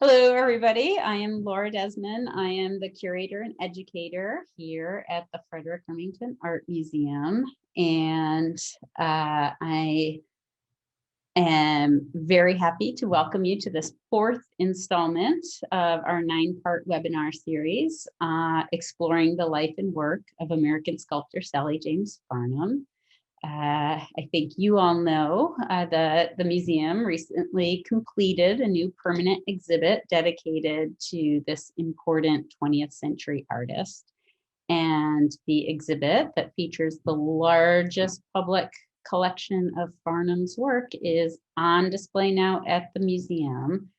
Hello, everybody. I am Laura Desmond. I am the curator and educator here at the Frederick Remington Art Museum. And I am very happy to welcome you to this fourth installment of our 9-part webinar series, exploring the life and work of American sculptor Sally James Farnham. I think you all know the museum recently completed a new permanent exhibit dedicated to this important 20th century artist. And the exhibit that features the largest public collection of Farnham's work is on display now at the museum.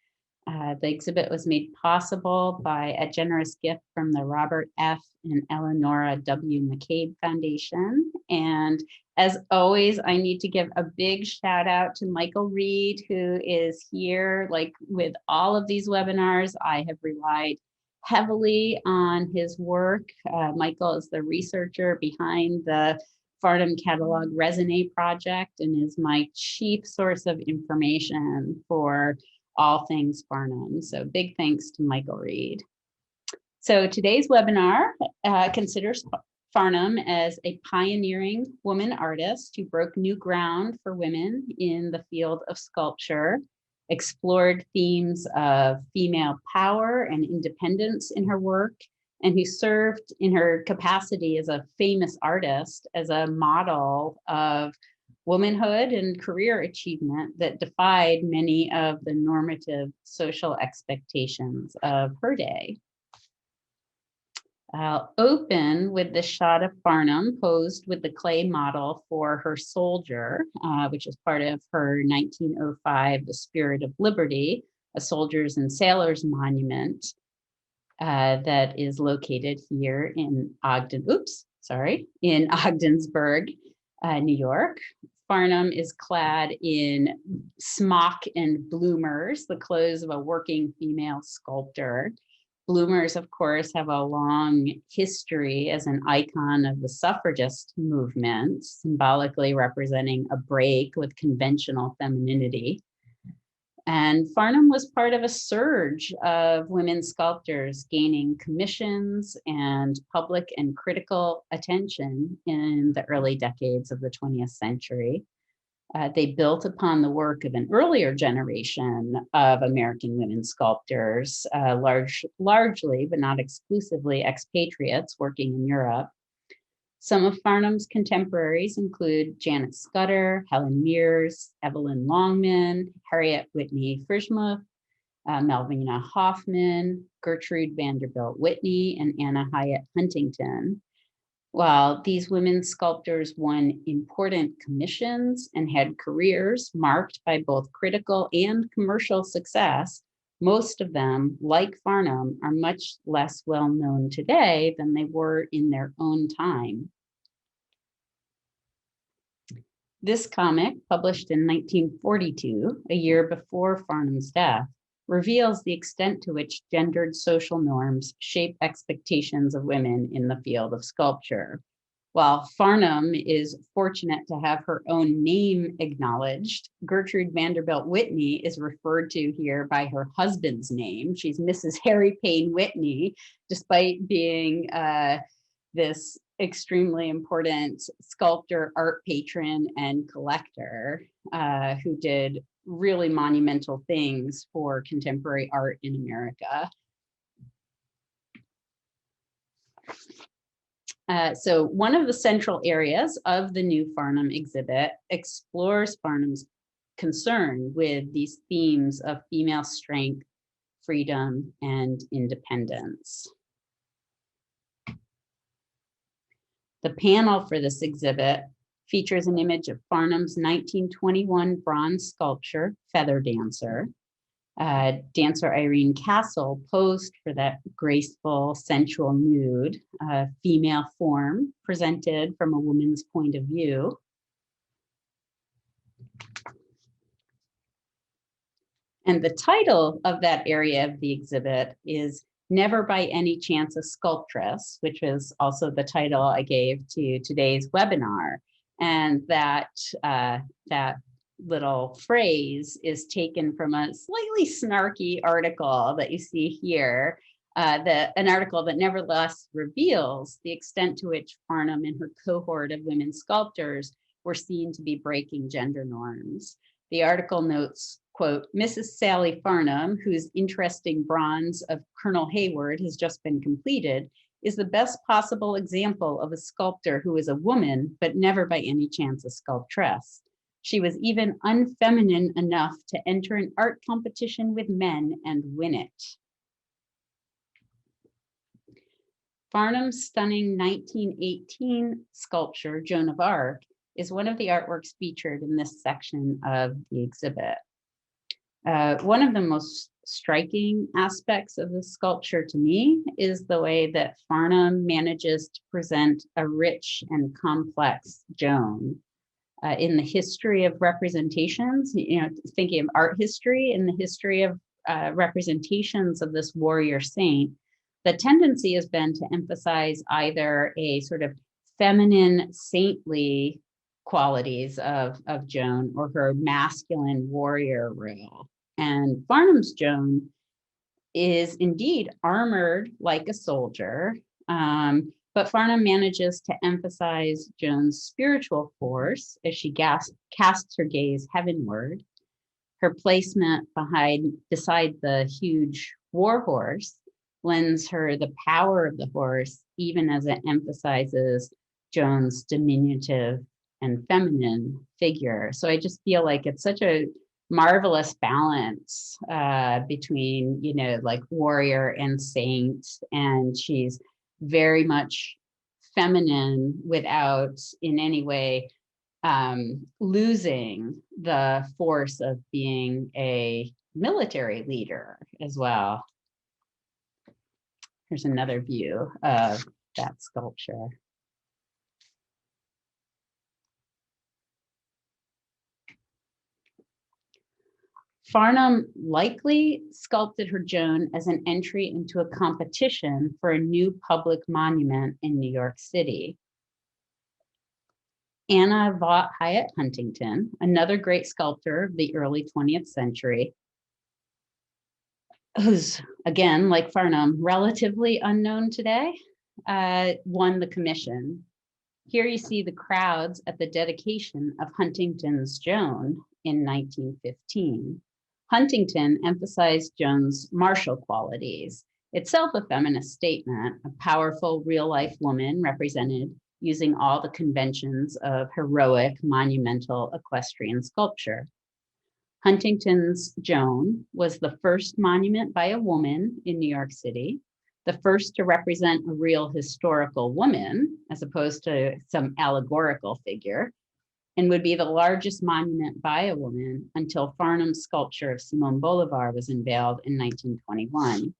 The exhibit was made possible by a generous gift from the Robert F. and Eleonora W. McCabe Foundation. And as always, I need to give a big shout out to Michael Reed, who is here. Like with all of these webinars, I have relied heavily on his work. Michael is the researcher behind the Farnham Catalog Resonate project and is my chief source of information for all things Farnham. So big thanks to Michael Reed. So today's webinar considers Farnham as a pioneering woman artist who broke new ground for women in the field of sculpture, explored themes of female power and independence in her work, and who served in her capacity as a famous artist as a model of womanhood and career achievement that defied many of the normative social expectations of her day. I'll open with the shot of Farnham posed with the clay model for her soldier, which is part of her 1905 The Spirit of Liberty, a soldiers and sailors monument that is located here in Ogdensburg, New York. Farnham is clad in smock and bloomers, the clothes of a working female sculptor. Bloomers, of course, have a long history as an icon of the suffragist movement, symbolically representing a break with conventional femininity. And Farnham was part of a surge of women sculptors gaining commissions and public and critical attention in the early decades of the 20th century. They built upon the work of an earlier generation of American women sculptors, largely, but not exclusively, expatriates working in Europe. Some of Farnham's contemporaries include Janet Scudder, Helen Mears, Evelyn Longman, Harriet Whitney Frischmuth, Melvina Hoffman, Gertrude Vanderbilt Whitney, and Anna Hyatt Huntington. While these women sculptors won important commissions and had careers marked by both critical and commercial success, most of them, like Farnham, are much less well known today than they were in their own time. This comic, published in 1942, a year before Farnham's death, reveals the extent to which gendered social norms shape expectations of women in the field of sculpture. While Farnham is fortunate to have her own name acknowledged, Gertrude Vanderbilt Whitney is referred to here by her husband's name. She's Mrs. Harry Payne Whitney, despite being this extremely important sculptor, art patron, and collector who did really monumental things for contemporary art in America. So one of the central areas of the new Farnham exhibit explores Farnham's concern with these themes of female strength, freedom, and independence. The panel for this exhibit features an image of Farnham's 1921 bronze sculpture, Feather Dancer. Dancer Irene Castle posed for that graceful, sensual nude, female form presented from a woman's point of view. And the title of that area of the exhibit is Never by Any Chance a Sculptress, which was also the title I gave to today's webinar. And that little phrase is taken from a slightly snarky article that you see here, an article that nevertheless reveals the extent to which Farnham and her cohort of women sculptors were seen to be breaking gender norms. The article notes, quote, Mrs. Sally Farnham, whose interesting bronze of Colonel Hayward has just been completed, is the best possible example of a sculptor who is a woman, but never by any chance a sculptress. She was even unfeminine enough to enter an art competition with men and win it. Farnham's stunning 1918 sculpture, Joan of Arc, is one of the artworks featured in this section of the exhibit. One of the most striking aspects of the sculpture to me is the way that Farnham manages to present a rich and complex Joan. In the history of representations, thinking of art history, in the history of representations of this warrior saint, the tendency has been to emphasize either a sort of feminine, saintly qualities of Joan or her masculine warrior role. And Farnham's Joan is indeed armored like a soldier, but Farnham manages to emphasize Joan's spiritual force as she casts her gaze heavenward. Her placement beside the huge war horse lends her the power of the horse, even as it emphasizes Joan's diminutive and feminine figure. So I just feel like it's such a marvelous balance between, like warrior and saint, and she's very much feminine without in any way losing the force of being a military leader as well. Here's another view of that sculpture. Farnham likely sculpted her Joan as an entry into a competition for a new public monument in New York City. Anna Vaught Hyatt Huntington, another great sculptor of the early 20th century, who's, again, like Farnham, relatively unknown today, won the commission. Here you see the crowds at the dedication of Huntington's Joan in 1915. Huntington emphasized Joan's martial qualities, itself a feminist statement, a powerful real-life woman represented using all the conventions of heroic, monumental equestrian sculpture. Huntington's Joan was the first monument by a woman in New York City, the first to represent a real historical woman, as opposed to some allegorical figure, and would be the largest monument by a woman until Farnham's sculpture of Simon Bolivar was unveiled in 1921.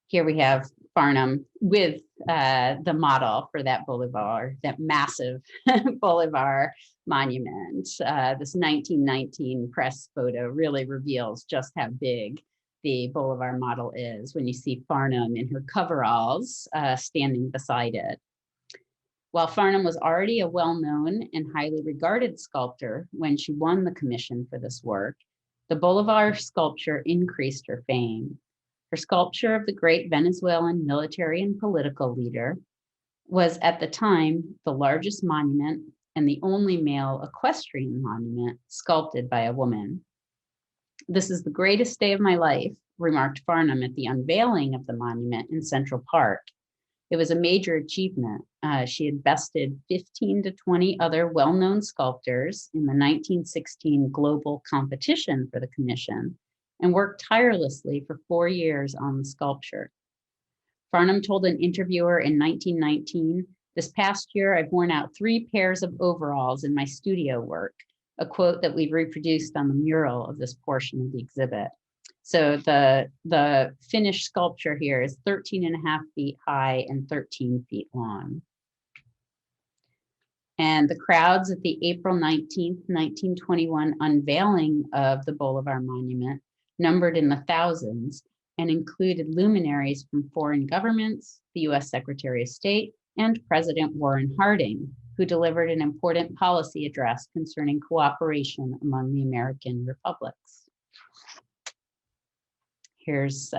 Here we have Farnham with the model for that Bolivar, that massive Bolivar monument. This 1919 press photo really reveals just how big the Bolivar model is when you see Farnham in her coveralls standing beside it. While Farnham was already a well-known and highly regarded sculptor when she won the commission for this work, the Bolivar sculpture increased her fame. Her sculpture of the great Venezuelan military and political leader was at the time the largest monument and the only male equestrian monument sculpted by a woman. This is the greatest day of my life, remarked Farnham at the unveiling of the monument in Central Park. It was a major achievement. She had bested 15 to 20 other well-known sculptors in the 1916 global competition for the commission and worked tirelessly for 4 years on the sculpture. Farnham told an interviewer in 1919, "This past year, I've worn out 3 pairs of overalls in my studio work," a quote that we've reproduced on the mural of this portion of the exhibit. So the finished sculpture here is 13.5 feet high and 13 feet long. And the crowds at the April 19th, 1921 unveiling of the Bolivar Monument numbered in the thousands and included luminaries from foreign governments, the US Secretary of State, and President Warren Harding, who delivered an important policy address concerning cooperation among the American republics. Here's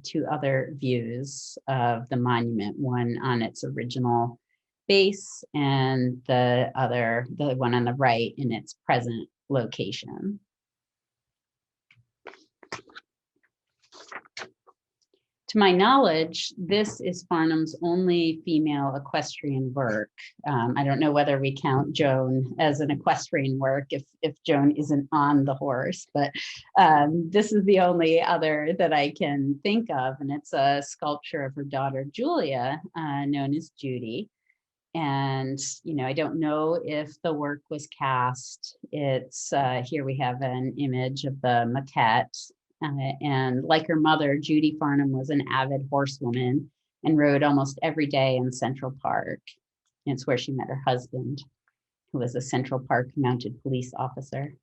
two other views of the monument, one on its original base and the one on the right in its present location. To my knowledge, this is Farnham's only female equestrian work. I don't know whether we count Joan as an equestrian work if Joan isn't on the horse, but this is the only other that I can think of, and it's a sculpture of her daughter Julia, known as Judy. And, I don't know if the work was cast. It's here we have an image of the maquette. And like her mother, Judy Farnham was an avid horsewoman and rode almost every day in Central Park. And it's where she met her husband, who was a Central Park mounted police officer.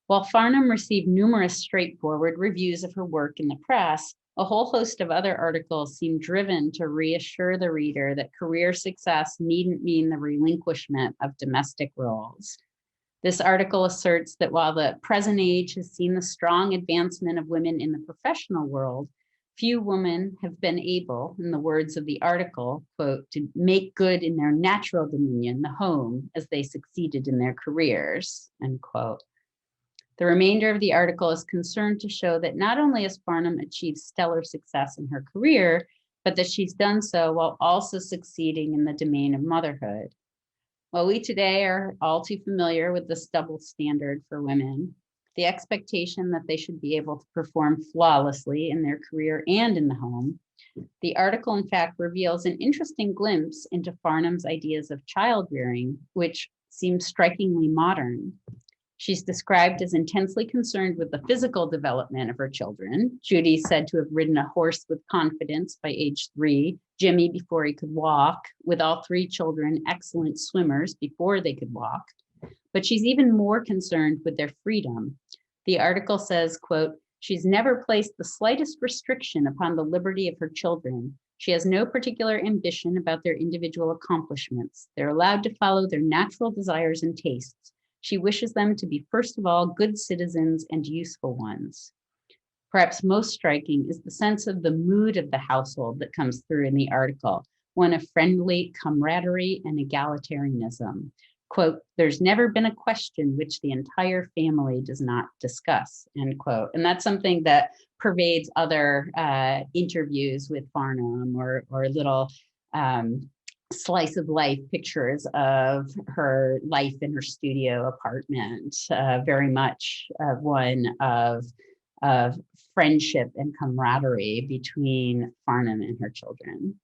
While Farnham received numerous straightforward reviews of her work in the press, a whole host of other articles seem driven to reassure the reader that career success needn't mean the relinquishment of domestic roles. This article asserts that while the present age has seen the strong advancement of women in the professional world, few women have been able, in the words of the article, quote, to make good in their natural dominion, the home, as they succeeded in their careers, end quote. The remainder of the article is concerned to show that not only has Farnham achieved stellar success in her career, but that she's done so while also succeeding in the domain of motherhood. While we today are all too familiar with this double standard for women, the expectation that they should be able to perform flawlessly in their career and in the home, the article in fact reveals an interesting glimpse into Farnham's ideas of child rearing, which seem strikingly modern. She's described as intensely concerned with the physical development of her children. Judy said to have ridden a horse with confidence by age 3, Jimmy before he could walk, with all 3 children excellent swimmers before they could walk. But she's even more concerned with their freedom. The article says, quote, she's never placed the slightest restriction upon the liberty of her children. She has no particular ambition about their individual accomplishments. They're allowed to follow their natural desires and tastes. She wishes them to be, first of all, good citizens and useful ones. Perhaps most striking is the sense of the mood of the household that comes through in the article, one of friendly camaraderie and egalitarianism. Quote, there's never been a question which the entire family does not discuss, end quote. And that's something that pervades other interviews with Farnham or little slice of life pictures of her life in her studio apartment, very much one of friendship and camaraderie between Farnham and her children.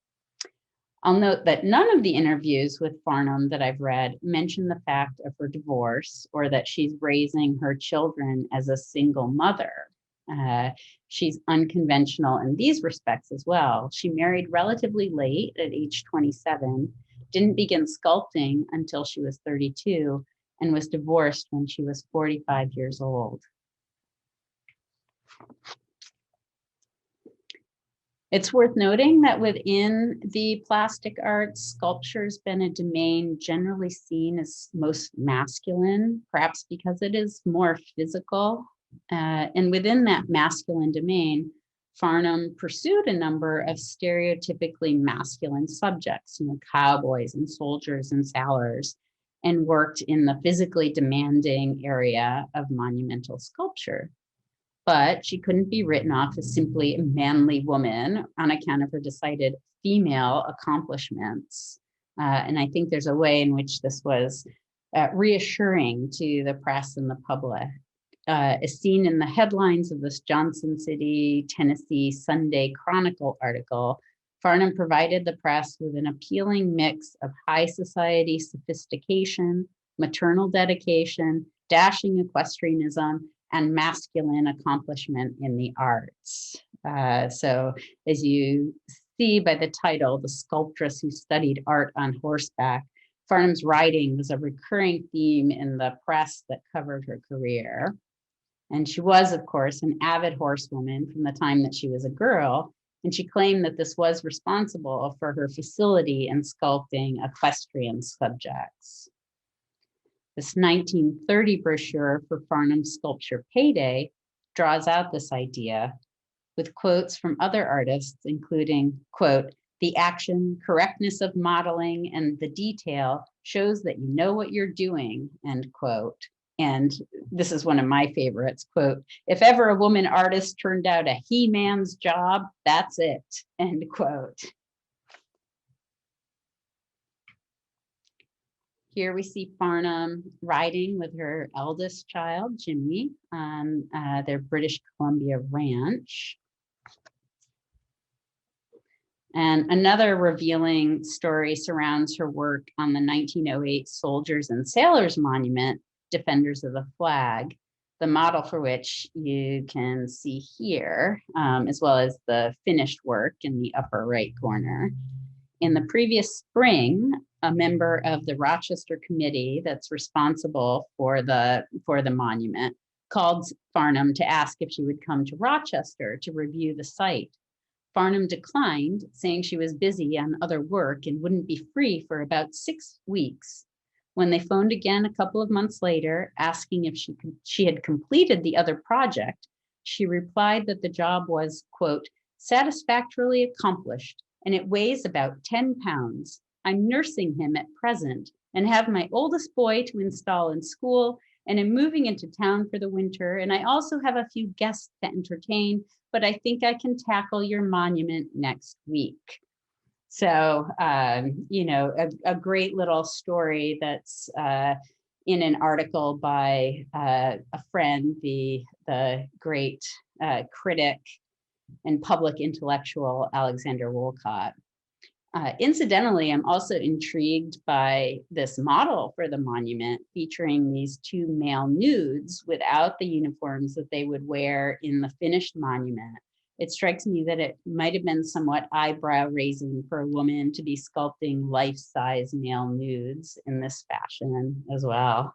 I'll note that none of the interviews with Farnham that I've read mention the fact of her divorce or that she's raising her children as a single mother. She's unconventional in these respects as well. She married relatively late at age 27, didn't begin sculpting until she was 32, and was divorced when she was 45 years old. It's worth noting that within the plastic arts, sculpture has been a domain generally seen as most masculine, perhaps because it is more physical. And within that masculine domain, Farnham pursued a number of stereotypically masculine subjects, cowboys and soldiers and sailors, and worked in the physically demanding area of monumental sculpture. But she couldn't be written off as simply a manly woman on account of her decided female accomplishments. And I think there's a way in which this was reassuring to the press and the public. As seen in the headlines of this Johnson City, Tennessee Sunday Chronicle article, Farnham provided the press with an appealing mix of high society sophistication, maternal dedication, dashing equestrianism, and masculine accomplishment in the arts. So as you see by the title, The Sculptress Who Studied Art on Horseback, Farnham's writing was a recurring theme in the press that covered her career. And she was, of course, an avid horsewoman from the time that she was a girl, and she claimed that this was responsible for her facility in sculpting equestrian subjects. This 1930 brochure for Farnham's Sculpture Payday draws out this idea with quotes from other artists, including, quote, "The action, correctness of modeling, and the detail shows that you know what you're doing," end quote. And this is one of my favorites, quote, "If ever a woman artist turned out a he-man's job, that's it," end quote. Here we see Farnham riding with her eldest child, Jimmy, on their British Columbia ranch. And another revealing story surrounds her work on the 1908 Soldiers and Sailors Monument, Defenders of the Flag, the model for which you can see here, as well as the finished work in the upper right corner. In the previous spring, a member of the Rochester committee that's responsible for the monument called Farnham to ask if she would come to Rochester to review the site. Farnham declined, saying she was busy on other work and wouldn't be free for about 6 weeks. When they phoned again a couple of months later, asking if she had completed the other project, she replied that the job was, quote, "satisfactorily accomplished, and it weighs about 10 pounds. I'm nursing him at present and have my oldest boy to install in school, and am moving into town for the winter, and I also have a few guests to entertain, but I think I can tackle your monument next week." So, you know, a great little story that's in an article by a friend, the great critic and public intellectual Alexander Wolcott. Incidentally, I'm also intrigued by this model for the monument featuring these two male nudes without the uniforms that they would wear in the finished monument. It strikes me that it might have been somewhat eyebrow raising for a woman to be sculpting life-size male nudes in this fashion as well.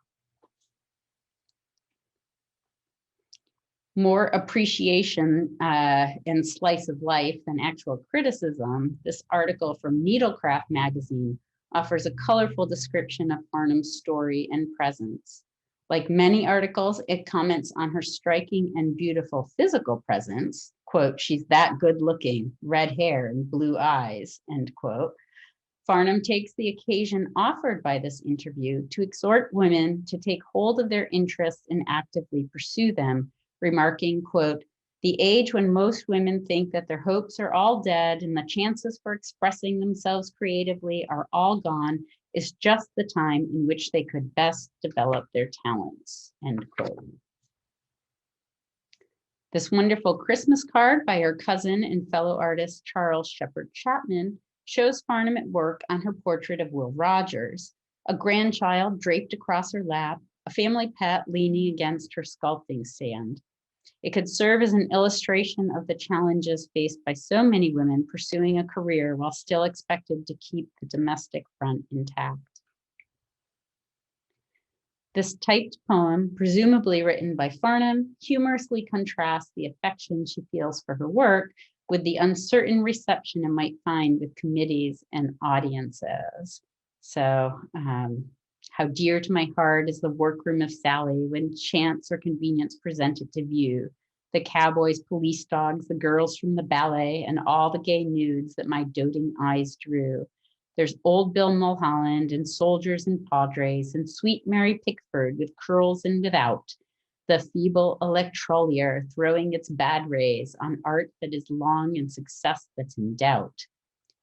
More appreciation and slice of life than actual criticism, this article from Needlecraft magazine offers a colorful description of Farnham's story and presence. Like many articles, it comments on her striking and beautiful physical presence. Quote, "She's that good looking, red hair and blue eyes," end quote. Farnham takes the occasion offered by this interview to exhort women to take hold of their interests and actively pursue them, remarking, quote, "The age when most women think that their hopes are all dead and the chances for expressing themselves creatively are all gone is just the time in which they could best develop their talents," end quote. This wonderful Christmas card by her cousin and fellow artist Charles Shepard Chapman shows Farnham at work on her portrait of Will Rogers, a grandchild draped across her lap, a family pet leaning against her sculpting stand. It could serve as an illustration of the challenges faced by so many women pursuing a career while still expected to keep the domestic front intact. This typed poem, presumably written by Farnham, humorously contrasts the affection she feels for her work with the uncertain reception it might find with committees and audiences. So, how dear to my heart is the workroom of Sally when chance or convenience presented to view. The cowboys, police dogs, the girls from the ballet, and all the gay nudes that my doting eyes drew. There's old Bill Mulholland and soldiers and padres and sweet Mary Pickford with curls and without. The feeble electrolier throwing its bad rays on art that is long and success that's in doubt.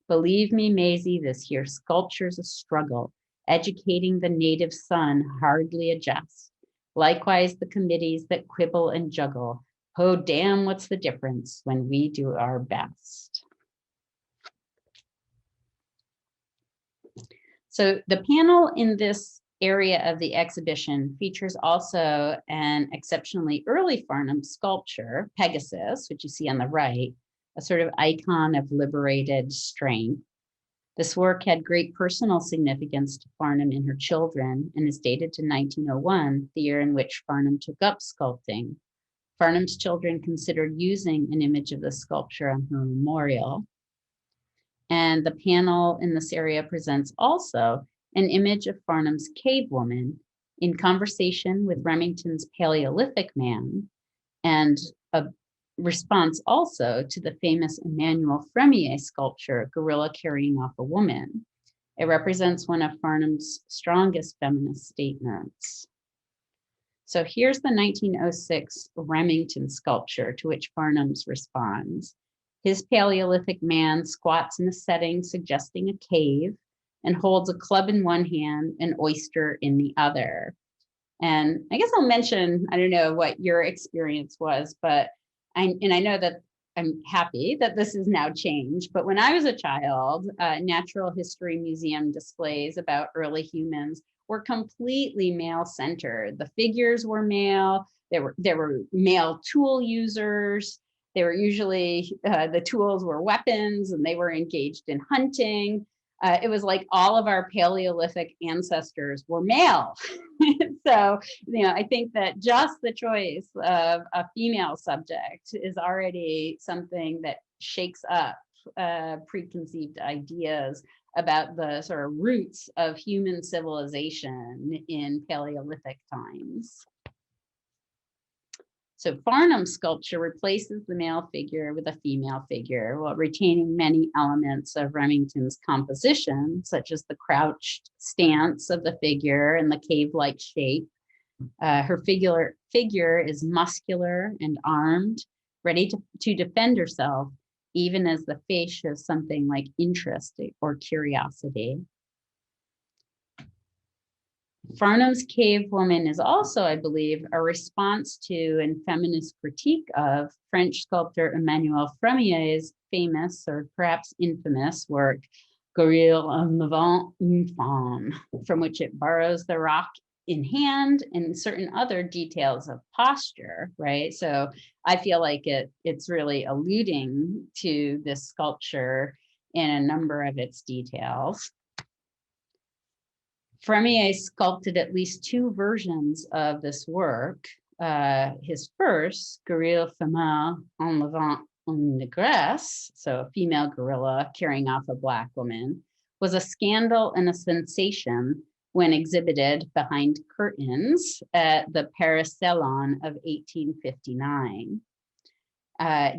Believe me, Maisie, this here sculpture's a struggle. Educating the native son hardly a jest. Likewise, the committees that quibble and juggle. Oh, damn, what's the difference when we do our best? So the panel in this area of the exhibition features also an exceptionally early Farnham sculpture, Pegasus, which you see on the right, a sort of icon of liberated strength. This work had great personal significance to Farnham and her children and is dated to 1901, the year in which Farnham took up sculpting. Farnham's children considered using an image of the sculpture on her memorial. And the panel in this area presents also an image of Farnham's cave woman in conversation with Remington's Paleolithic man, and a response also to the famous Emmanuel Fremier sculpture, Gorilla Carrying Off a Woman. It represents one of Farnham's strongest feminist statements. So here's the 1906 Remington sculpture to which Farnham's responds. His Paleolithic man squats in a setting suggesting a cave and holds a club in one hand, an oyster in the other. And I guess I'll mention, I don't know what your experience was, but I know that I'm happy that this is now changed. But when I was a child, Natural History Museum displays about early humans were completely male-centered. The figures were male. There were male tool users. They were usually, the tools were weapons, and they were engaged in hunting. It was like all of our Paleolithic ancestors were male. So, I think that just the choice of a female subject is already something that shakes up preconceived ideas about the sort of roots of human civilization in Paleolithic times. So Farnham's sculpture replaces the male figure with a female figure while retaining many elements of Remington's composition, such as the crouched stance of the figure and the cave-like shape. Her figure is muscular and armed, ready to defend herself, even as the face shows something like interest or curiosity. Farnham's cave woman is also, I believe, a response to and feminist critique of French sculptor Emmanuel Fremier's famous, or perhaps infamous, work, Gorille en avant une femme, from which it borrows the rock in hand and certain other details of posture, right? So I feel like it's really alluding to this sculpture in a number of its details. Fremier sculpted at least two versions of this work. His first, Gorille femelle en levant une négresse, so a female gorilla carrying off a Black woman, was a scandal and a sensation when exhibited behind curtains at the Paris Salon of 1859.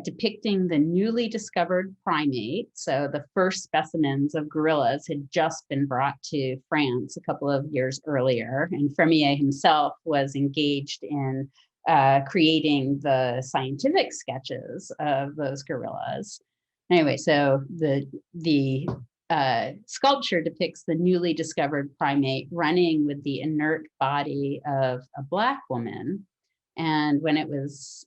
Depicting the newly discovered primate. So the first specimens of gorillas had just been brought to France a couple of years earlier, and Fremier himself was engaged in creating the scientific sketches of those gorillas. Anyway, so the sculpture depicts the newly discovered primate running with the inert body of a Black woman. And when it was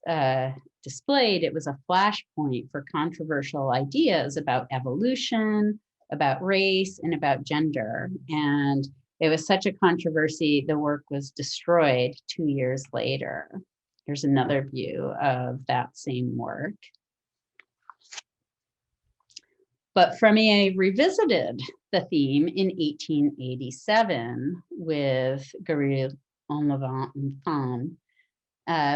displayed, it was a flashpoint for controversial ideas about evolution, about race, and about gender. And it was such a controversy, the work was destroyed 2 years later. Here's another view of that same work. But Fremier revisited the theme in 1887 with Gorille en levant une femme,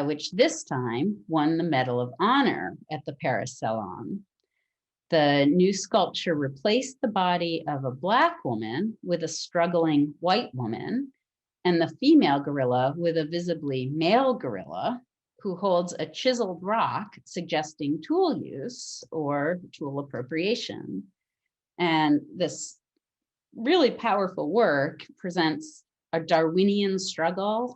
which this time won the Medal of Honor at the Paris Salon. The new sculpture replaced the body of a Black woman with a struggling white woman, and the female gorilla with a visibly male gorilla who holds a chiseled rock suggesting tool use or tool appropriation. And this really powerful work presents a Darwinian struggle,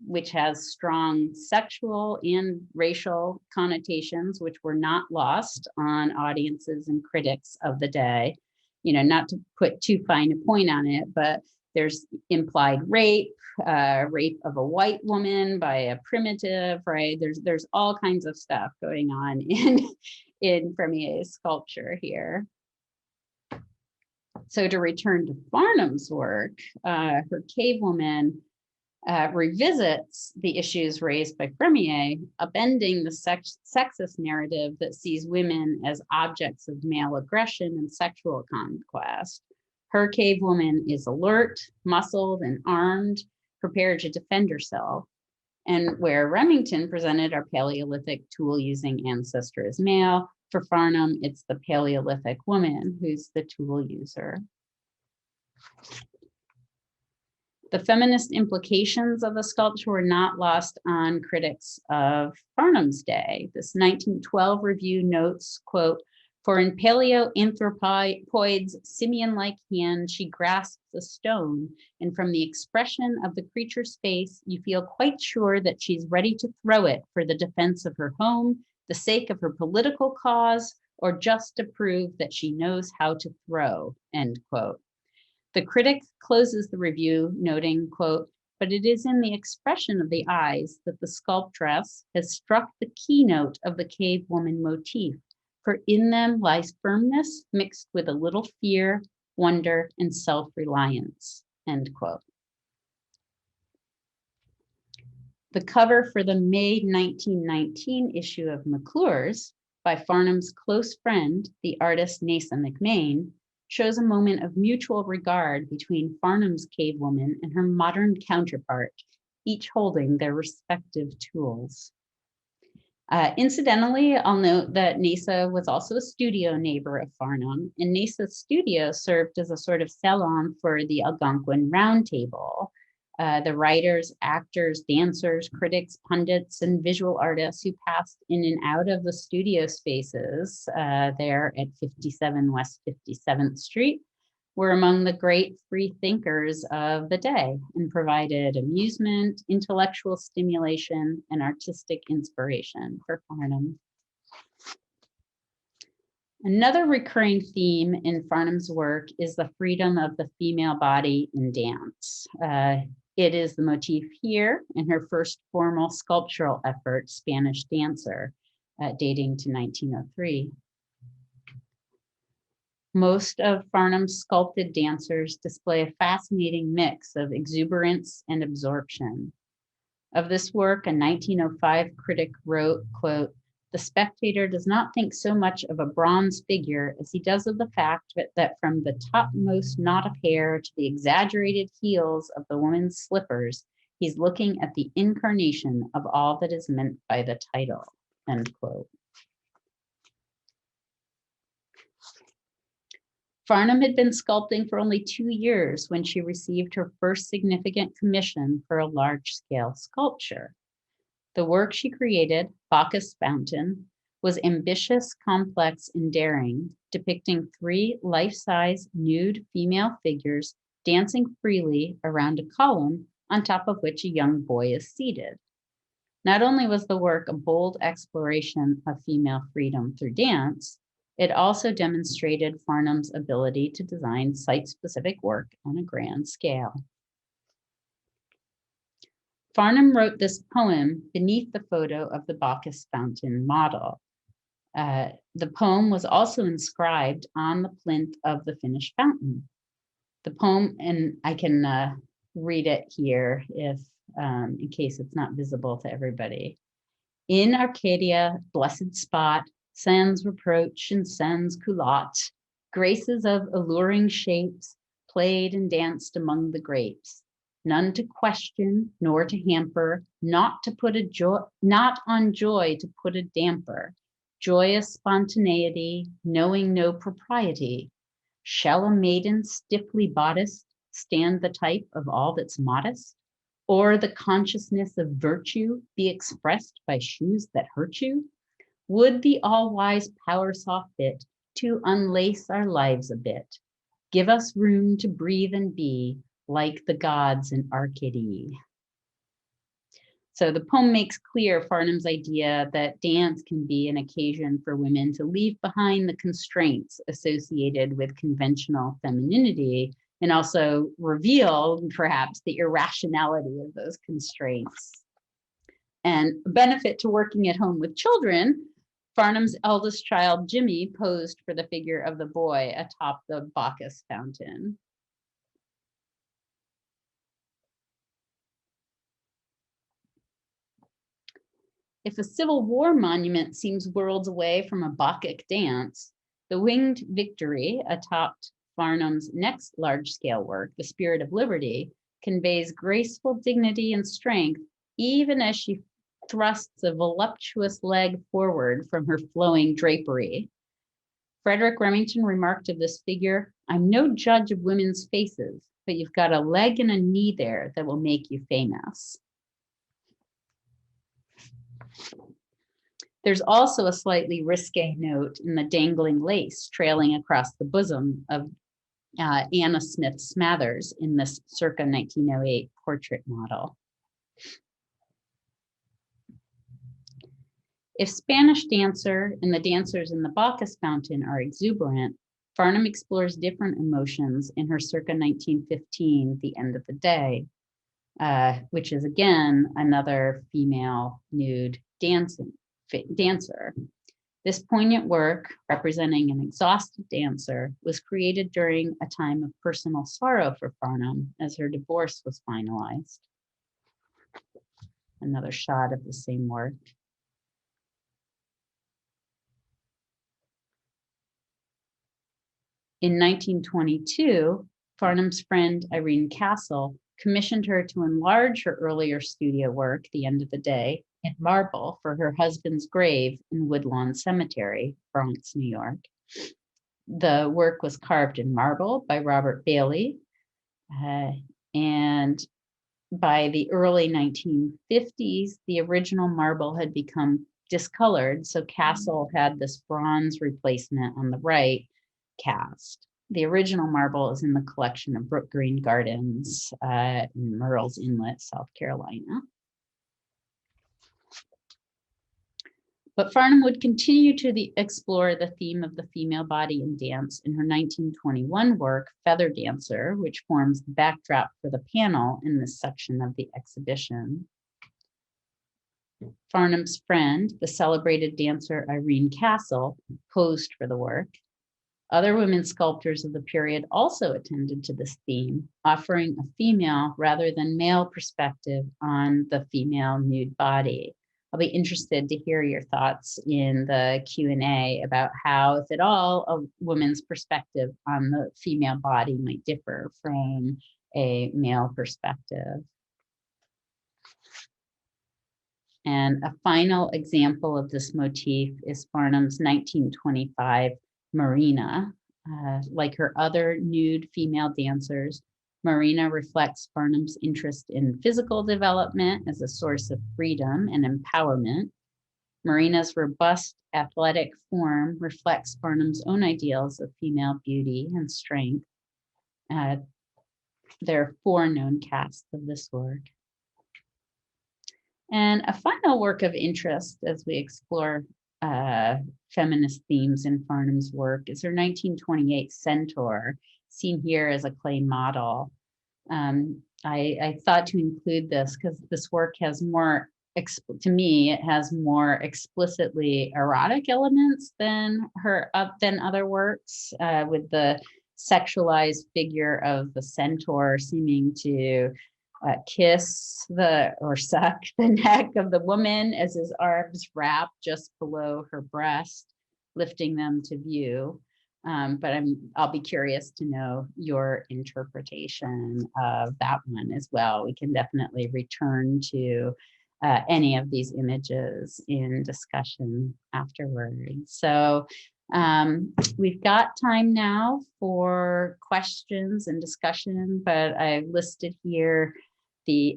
which has strong sexual and racial connotations, which were not lost on audiences and critics of the day. Not to put too fine a point on it, but there's implied rape, rape of a white woman by a primitive, right? There's all kinds of stuff going on in Fremier's sculpture here. So to return to Farnham's work, her cave woman revisits the issues raised by Fremier, upending the sexist narrative that sees women as objects of male aggression and sexual conquest. Her cave woman is alert, muscled, and armed, prepared to defend herself. And where Remington presented our Paleolithic tool-using ancestor as male, for Farnham, it's the Paleolithic woman who's the tool user. The feminist implications of the sculpture were not lost on critics of Farnham's day. This 1912 review notes, quote, "For in paleoanthropoid's simian-like hand, she grasps a stone, and from the expression of the creature's face, you feel quite sure that she's ready to throw it for the defense of her home, the sake of her political cause, or just to prove that she knows how to throw," end quote. The critic closes the review noting, quote, "But it is in the expression of the eyes that the sculptress has struck the keynote of the cave woman motif, for in them lies firmness mixed with a little fear, wonder, and self-reliance," end quote. The cover for the May 1919 issue of McClure's by Farnham's close friend, the artist Nasa McMain, shows a moment of mutual regard between Farnham's cave woman and her modern counterpart, each holding their respective tools. Incidentally, I'll note that Nasa was also a studio neighbor of Farnham, and Nasa's studio served as a sort of salon for the Algonquin Round Table. The writers, actors, dancers, critics, pundits, and visual artists who passed in and out of the studio spaces there at 57 West 57th Street were among the great free thinkers of the day and provided amusement, intellectual stimulation, and artistic inspiration for Farnham. Another recurring theme in Farnham's work is the freedom of the female body in dance. It is the motif here in her first formal sculptural effort, Spanish Dancer, dating to 1903. Most of Farnham's sculpted dancers display a fascinating mix of exuberance and absorption. Of this work, a 1905 critic wrote, quote, "The spectator does not think so much of a bronze figure as he does of the fact that from the topmost knot of hair to the exaggerated heels of the woman's slippers, he's looking at the incarnation of all that is meant by the title," end quote. Farnham had been sculpting for only 2 years when she received her first significant commission for a large-scale sculpture. The work she created, Bacchus Fountain, was ambitious, complex, and daring, depicting 3 life-size nude female figures dancing freely around a column on top of which a young boy is seated. Not only was the work a bold exploration of female freedom through dance, it also demonstrated Farnham's ability to design site-specific work on a grand scale. Farnham wrote this poem beneath the photo of the Bacchus Fountain model. The poem was also inscribed on the plinth of the finished fountain. The poem, and I can read it here if, in case it's not visible to everybody. "In Arcadia, blessed spot, sans reproach and sans culotte, graces of alluring shapes played and danced among the grapes. None to question, nor to hamper, not on joy to put a damper. Joyous spontaneity, knowing no propriety. Shall a maiden stiffly bodiced stand the type of all that's modest? Or the consciousness of virtue be expressed by shoes that hurt you? Would the all-wise power saw fit to unlace our lives a bit, give us room to breathe and be like the gods in Arcady." So the poem makes clear Farnham's idea that dance can be an occasion for women to leave behind the constraints associated with conventional femininity and also reveal perhaps the irrationality of those constraints. And a benefit to working at home with children, Farnham's eldest child, Jimmy, posed for the figure of the boy atop the Bacchus Fountain. If a Civil War monument seems worlds away from a Bacchic dance, the Winged Victory, atop Farnham's next large-scale work, The Spirit of Liberty, conveys graceful dignity and strength even as she thrusts a voluptuous leg forward from her flowing drapery. Frederick Remington remarked of this figure, "I'm no judge of women's faces, but you've got a leg and a knee there that will make you famous." There's also a slightly risque note in the dangling lace trailing across the bosom of Anna Smith Smathers in this circa 1908 portrait model. If Spanish Dancer and the dancers in the Bacchus Fountain are exuberant, Farnham explores different emotions in her circa 1915, The End of the Day, which is again another female nude dancer. This poignant work, representing an exhausted dancer, was created during a time of personal sorrow for Farnham as her divorce was finalized. Another shot of the same work. In 1922, Farnham's friend Irene Castle commissioned her to enlarge her earlier studio work, The End of the Day, in marble for her husband's grave in Woodlawn Cemetery, Bronx, New York. The work was carved in marble by Robert Bailey, and by the early 1950s, the original marble had become discolored, so Castle had this bronze replacement on the right cast. The original marble is in the collection of Brook Green Gardens in Murrells Inlet, South Carolina. But Farnham would continue to explore the theme of the female body in dance in her 1921 work, Feather Dancer, which forms the backdrop for the panel in this section of the exhibition. Farnham's friend, the celebrated dancer Irene Castle, posed for the work. Other women sculptors of the period also attended to this theme, offering a female rather than male perspective on the female nude body. I'll be interested to hear your thoughts in the Q&A about how, if at all, a woman's perspective on the female body might differ from a male perspective. And a final example of this motif is Farnham's 1925 Marina. Like her other nude female dancers, Marina reflects Farnham's interest in physical development as a source of freedom and empowerment. Marina's robust athletic form reflects Farnham's own ideals of female beauty and strength. There are 4 known casts of this work. And a final work of interest as we explore feminist themes in Farnham's work is her 1928 Centaur, seen here as a clay model. I thought to include this because this work has more, to me, it has more explicitly erotic elements than other works, with the sexualized figure of the centaur seeming to kiss or suck the neck of the woman as his arms wrap just below her breast, lifting them to view. But I'll be curious to know your interpretation of that one as well. We can definitely return to any of these images in discussion afterwards. So we've got time now for questions and discussion, but I've listed here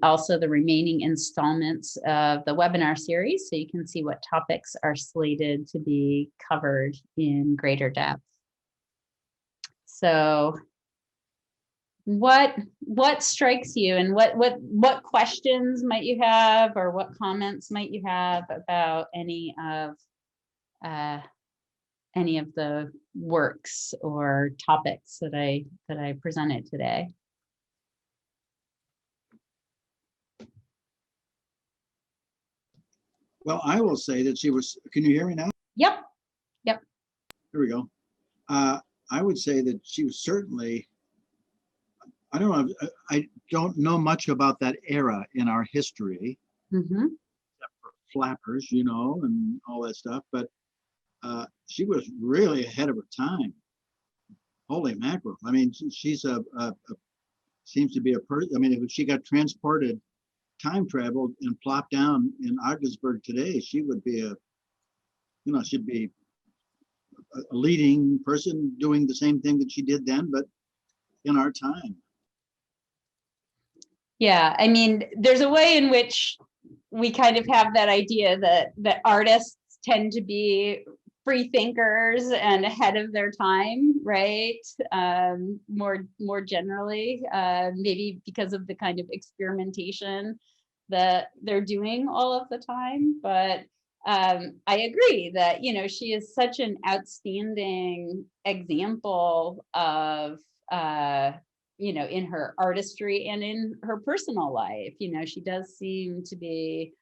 also the remaining installments of the webinar series, so you can see what topics are slated to be covered in greater depth. So what strikes you, and what questions might you have, or what comments might you have about any of the works or topics that I presented today? Well, I will say that she was, can you hear me now? Yep. Here we go. I would say that she was certainly, I don't know much about that era in our history, except for flappers, and all that stuff, but she was really ahead of her time. Holy mackerel. I mean, she's seems to be a person. I mean, if she got transported time traveled and plopped down in Ogdensburg today, she would be she'd be a leading person doing the same thing that she did then, but in our time. Yeah, I mean, there's a way in which we kind of have that idea that artists tend to be free thinkers and ahead of their time, right? More generally, maybe because of the kind of experimentation that they're doing all of the time. But I agree that, she is such an outstanding example of, in her artistry and in her personal life. She does seem to be,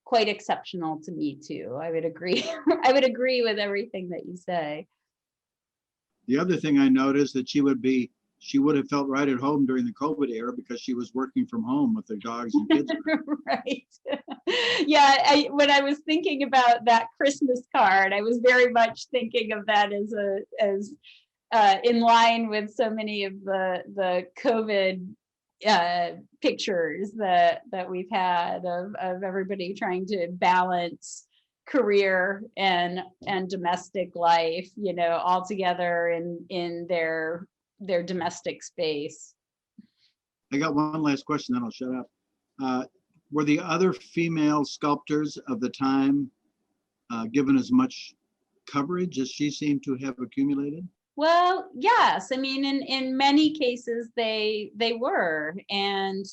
quite exceptional to me too. I would agree. I would agree with everything that you say. The other thing I noticed that she would have felt right at home during the COVID era because she was working from home with the dogs and kids. Right. Yeah. When I was thinking about that Christmas card, I was very much thinking of that as in line with so many of the COVID pictures that we've had of everybody trying to balance career and domestic life, all together in their domestic space. I got one last question, then I'll shut up. Were the other female sculptors of the time given as much coverage as she seemed to have accumulated? Well, yes. I mean, in many cases they were, and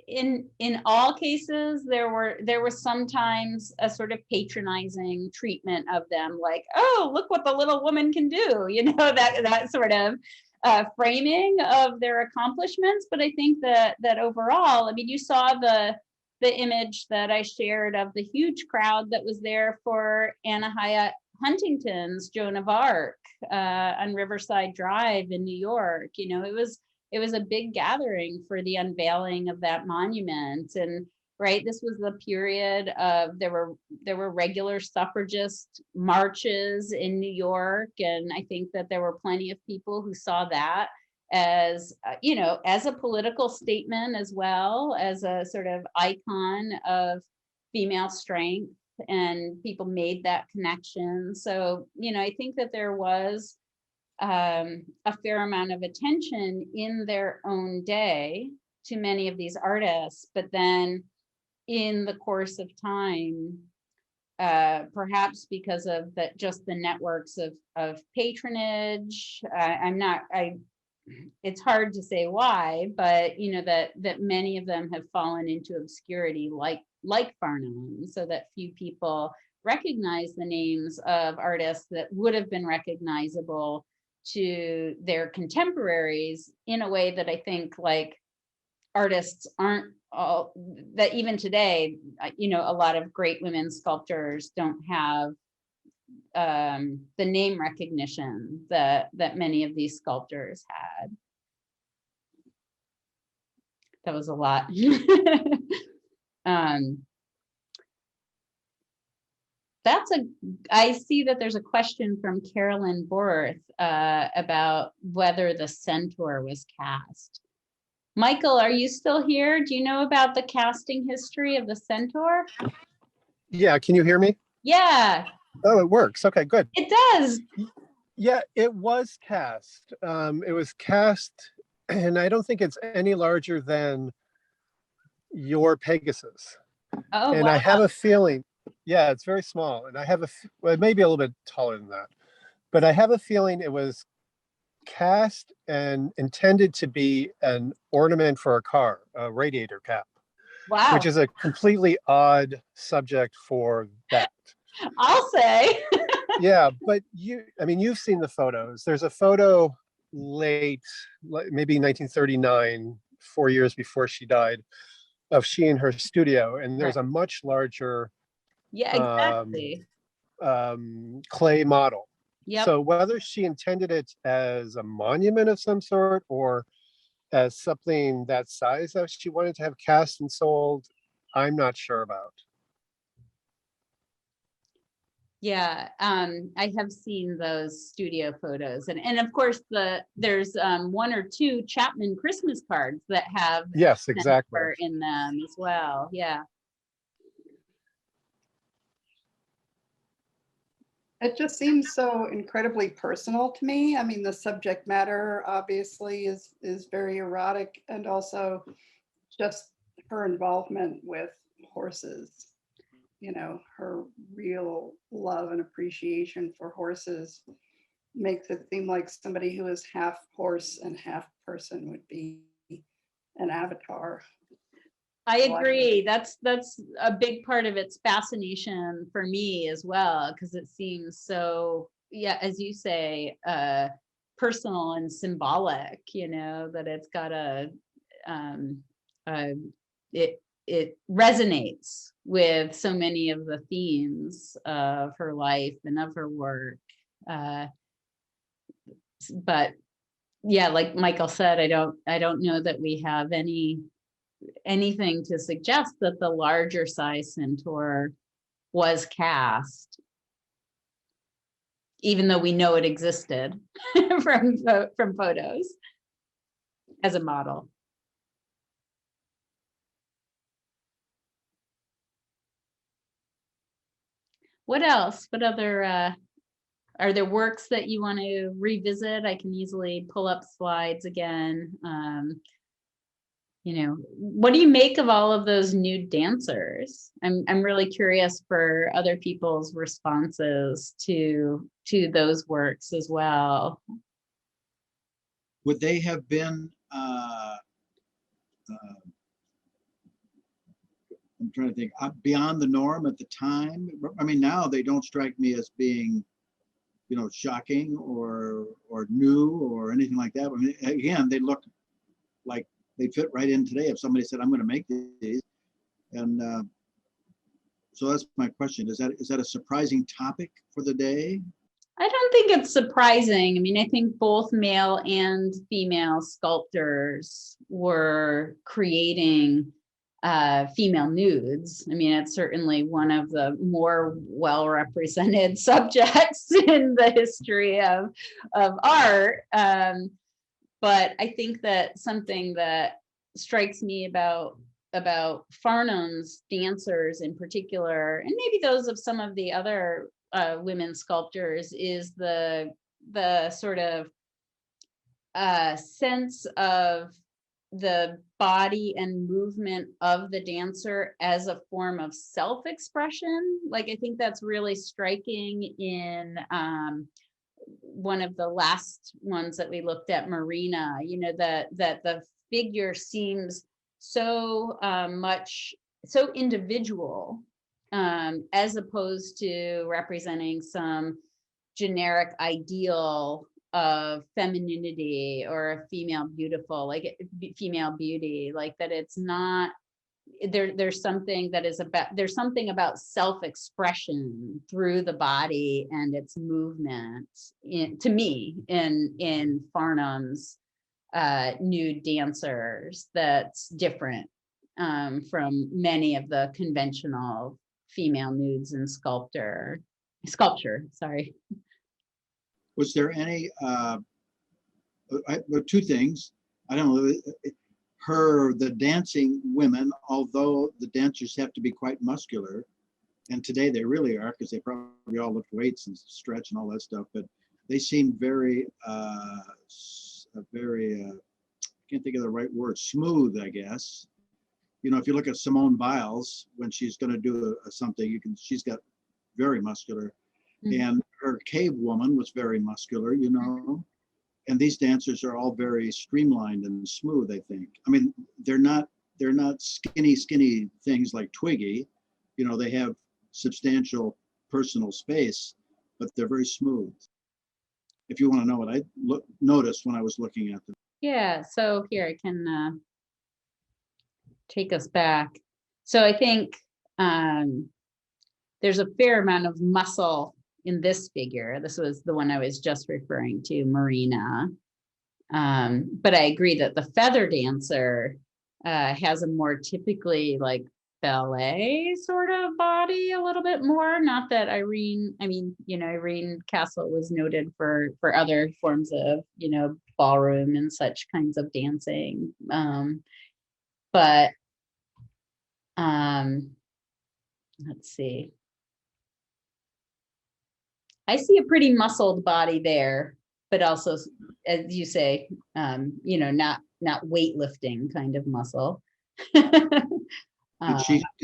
in all cases there was sometimes a sort of patronizing treatment of them, like, oh, look what the little woman can do, that sort of framing of their accomplishments. But I think that overall, I mean, you saw the image that I shared of the huge crowd that was there for Anna Hyatt Huntington's Joan of Arc on Riverside Drive in New York. It was a big gathering for the unveiling of that monument. And right, this was the period of there were regular suffragist marches in New York, and I think that there were plenty of people who saw that as as a political statement, as well as a sort of icon of female strength, and people made that connection. So I think that there was a fair amount of attention in their own day to many of these artists, but then in the course of time, perhaps because of just the networks of patronage, it's hard to say why, but that many of them have fallen into obscurity, like Farnham, so that few people recognize the names of artists that would have been recognizable to their contemporaries, in a way that I think, like, artists aren't all, that even today, a lot of great women sculptors don't have the name recognition that many of these sculptors had. That was a lot. I see that there's a question from Carolyn Borth about whether the centaur was cast. Michael, are you still here? Do you know about the casting history of the centaur? Yeah, can you hear me? Yeah. Oh, it works. Okay, good. It does. Yeah, it was cast. It was cast, and I don't think it's any larger than your Pegasus. Oh, and wow. I have a feeling, yeah, it's very small, and I have well, it may be a little bit taller than that, but I have a feeling it was cast and intended to be an ornament for a car, a radiator cap. Wow. Which is a completely odd subject for that. I'll say. Yeah, but you've seen the photos. There's a photo late, maybe 1939, 4 years before she died, of she in her studio, and there's a much larger exactly. Clay model. Yep. So whether she intended it as a monument of some sort or as something that size that she wanted to have cast and sold, I'm not sure about. Yeah, I have seen those studio photos, and of course there's one or two Chapman Christmas cards that have Yes, exactly. Jennifer in them as well. Yeah. It just seems so incredibly personal to me. I mean, the subject matter obviously is very erotic, and also just her involvement with horses. You know, her real love and appreciation for horses makes it seem like somebody who is half horse and half person would be an avatar. I So agree. That's a big part of its fascination for me as well, because it seems so, yeah, as you say, personal and symbolic, you know, that it's got um, a it resonates with so many of the themes of her life and of her work. Uh, but yeah, like Michael said, I don't know that we have anything to suggest that the larger size centaur was cast, even though we know it existed from photos as a model. What else? What other are there works that you want to revisit? I can easily pull up slides again. You know, what do you make of all of those nude dancers? I'm really curious for other people's responses to those works as well. Would they have been, I'm trying to think, beyond the norm at the time? I mean, now they don't strike me as being, you know, shocking or new or anything like that. I mean, again, they look like they fit right in today. If somebody said, I'm going to make these, and so that's my question. Is that a surprising topic for the day? I don't think it's surprising. I mean, I think both male and female sculptors were creating female nudes. I mean, it's certainly one of the more well-represented subjects in the history of art. But I think that something that strikes me about Farnham's dancers in particular, and maybe those of some of the other women sculptors, is the sort of sense of the body and movement of the dancer as a form of self-expression. Like, I think that's really striking in one of the last ones that we looked at, Marina, you know, that the figure seems so so individual, as opposed to representing some generic ideal of femininity or a female beautiful, like female beauty, like that it's not there's something that is about, there's something about self-expression through the body and its movement to me in Farnham's nude dancers that's different from many of the conventional female nudes in sculpture. Sorry. Was there any, two things. I don't know, the dancing women, although the dancers have to be quite muscular, and today they really are, because they probably all lift weights and stretch and all that stuff, but they seem very, I can't think of the right word, smooth, I guess. You know, if you look at Simone Biles, when she's going to do something, she's got very muscular. Mm-hmm. And her cave woman was very muscular, you know. And these dancers are all very streamlined and smooth, I think. I mean, they're not skinny things like Twiggy. You know, they have substantial personal space, but they're very smooth. If you want to know what I noticed when I was looking at them. Yeah, so here I can take us back. So I think there's a fair amount of muscle in this figure. This was the one I was just referring to, Marina. But I agree that the feather dancer has a more typically like ballet sort of body a little bit more. Not that Irene, I mean, Irene Castle was noted for other forms of, ballroom and such kinds of dancing. But let's see. I see a pretty muscled body there, but also, as you say, not weightlifting kind of muscle. Did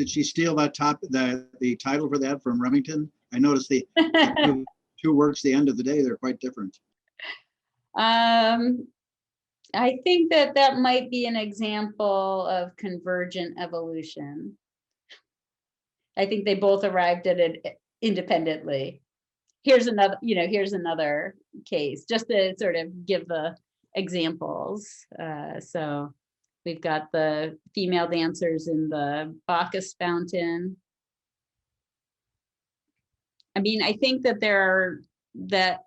she steal that the title for that from Remington? I noticed the two works, the end of the day, they're quite different. I think that might be an example of convergent evolution. I think they both arrived at it independently. Here's another case, just to sort of give the examples. So we've got the female dancers in the Bacchus fountain. I mean, I think that there are that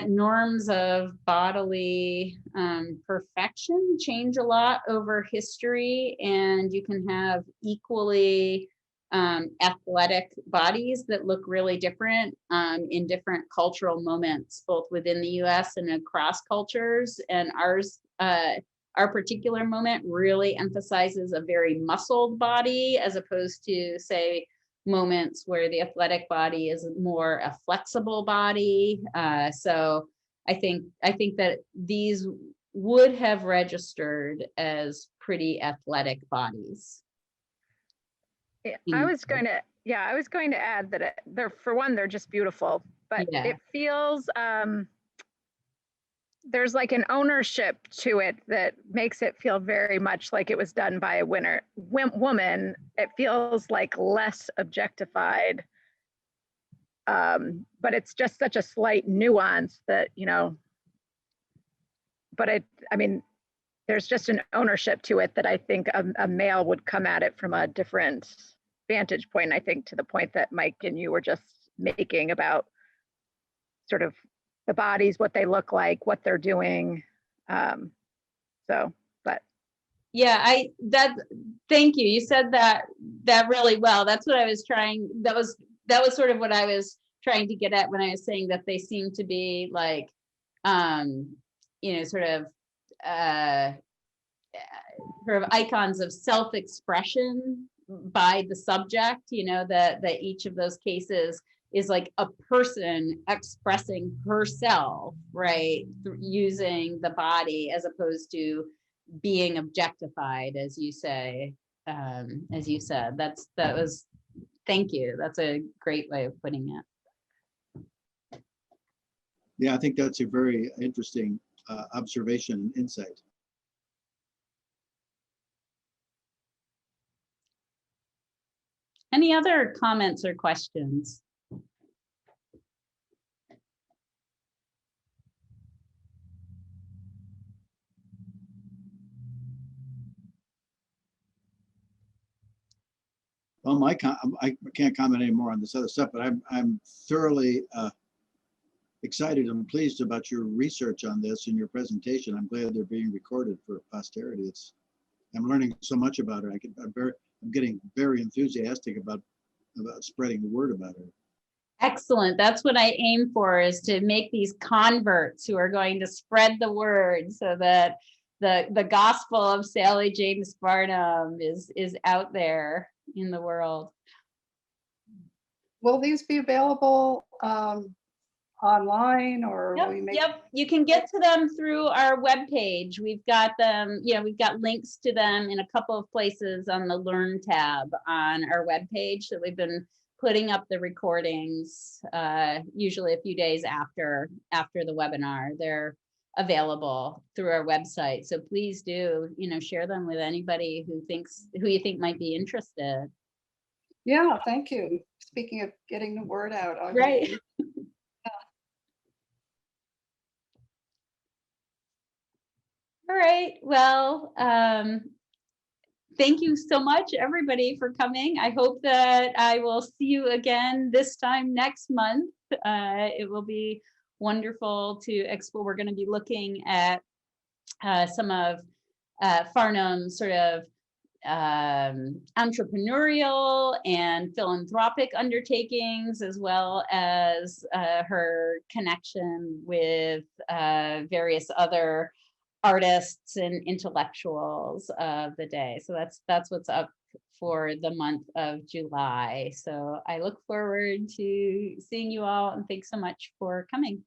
norms of bodily perfection change a lot over history, and you can have equally athletic bodies that look really different in different cultural moments, both within the US and across cultures. And our particular moment really emphasizes a very muscled body, as opposed to, say, moments where the athletic body is more a flexible body. So I think that these would have registered as pretty athletic bodies. I was going to add that they're, for one, they're just beautiful, but it feels there's like an ownership to it that makes it feel very much like it was done by a woman. It feels like less objectified, but it's just such a slight nuance that, but I mean, there's just an ownership to it that I think a male would come at it from a different vantage point. I think to the point that Mike and you were just making about sort of the bodies, what they look like, what they're doing. But yeah, thank you. You said that really well. That's what I was trying. That was sort of what I was trying to get at when I was saying that they seem to be like, sort of icons of self-expression by the subject, that each of those cases is like a person expressing herself, right, using the body, as opposed to being objectified, as you say, as you said. Thank you. That's a great way of putting it. Yeah, I think that's a very interesting observation and insight. Any other comments or questions? Well, I can't comment anymore on this other stuff, but I'm thoroughly excited and pleased about your research on this and your presentation. I'm glad they're being recorded for posterity. I'm learning so much about it. I'm getting very enthusiastic about spreading the word about it. Excellent. That's what I aim for, is to make these converts who are going to spread the word, so that the gospel of Sally James Farnham is out there in the world. Will these be available online, or will we make? Yep, you can get to them through our webpage. We've got them, we've got links to them in a couple of places on the Learn tab on our webpage. So we've been putting up the recordings usually a few days after the webinar. They're available through our website. So please do, share them with anybody who you think might be interested. Yeah, thank you. Speaking of getting the word out. Right. All right. Well, thank you so much, everybody, for coming. I hope that I will see you again this time next month. It will be wonderful to explore. We're going to be looking at some of Farnham's sort of entrepreneurial and philanthropic undertakings, as well as her connection with various other artists and intellectuals of the day. So that's what's up for the month of July. So I look forward to seeing you all, and thanks so much for coming.